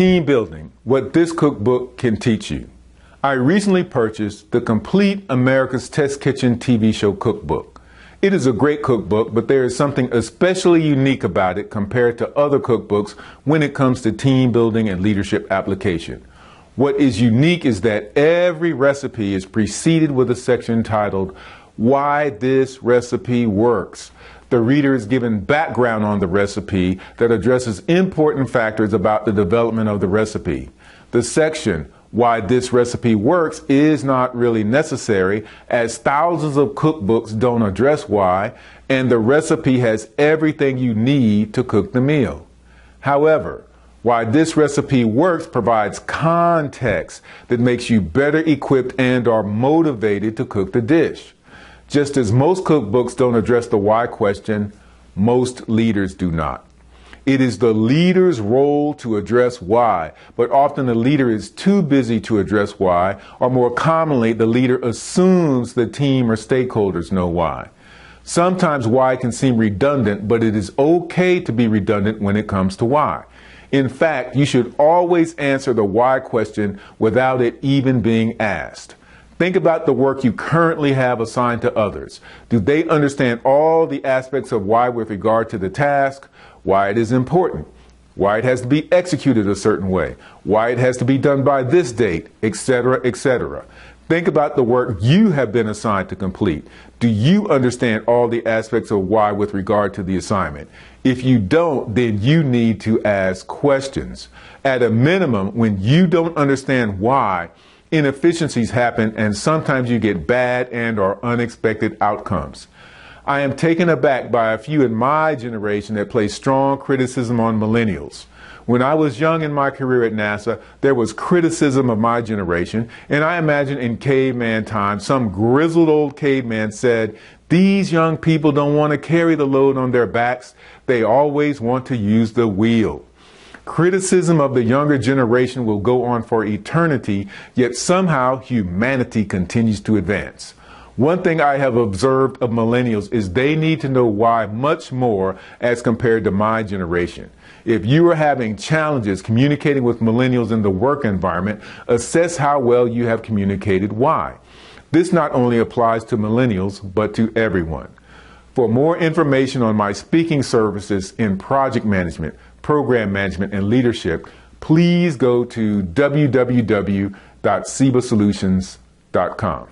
Team building, what this cookbook can teach you. I recently purchased the complete America's Test Kitchen TV show cookbook. It is a great cookbook, but there is something especially unique about it compared to other cookbooks when it comes to team building and leadership application. What is unique is that every recipe is preceded with a section titled, "Why This Recipe Works." The reader is given background on the recipe that addresses important factors about the development of the recipe. The section, "Why This Recipe Works," is not really necessary, as thousands of cookbooks don't address why, and the recipe has everything you need to cook the meal. However, "Why This Recipe Works" provides context that makes you better equipped and are motivated to cook the dish. Just as most cookbooks don't address the why question, most leaders do not. It is the leader's role to address why, but often the leader is too busy to address why, or more commonly, the leader assumes the team or stakeholders know why. Sometimes why can seem redundant, but it is okay to be redundant when it comes to why. In fact, you should always answer the why question without it even being asked. Think about the work you currently have assigned to others. Do they understand all the aspects of why with regard to the task, why it is important, why it has to be executed a certain way, why it has to be done by this date, etc., etc.? Think about the work you have been assigned to complete. Do you understand all the aspects of why with regard to the assignment? If you don't, then you need to ask questions. At a minimum, when you don't understand why, inefficiencies happen, and sometimes you get bad and or unexpected outcomes. I am taken aback by a few in my generation that place strong criticism on millennials. When I was young in my career at NASA, there was criticism of my generation, and I imagine in caveman times, some grizzled old caveman said, "These young people don't want to carry the load on their backs. They always want to use the wheel." Criticism of the younger generation will go on for eternity, yet somehow humanity continues to advance. One thing I have observed of millennials is they need to know why much more as compared to my generation. If you are having challenges communicating with millennials in the work environment, assess how well you have communicated why. This not only applies to millennials, but to everyone. For more information on my speaking services in project management, program management, and leadership, please go to www.cebasolutions.com.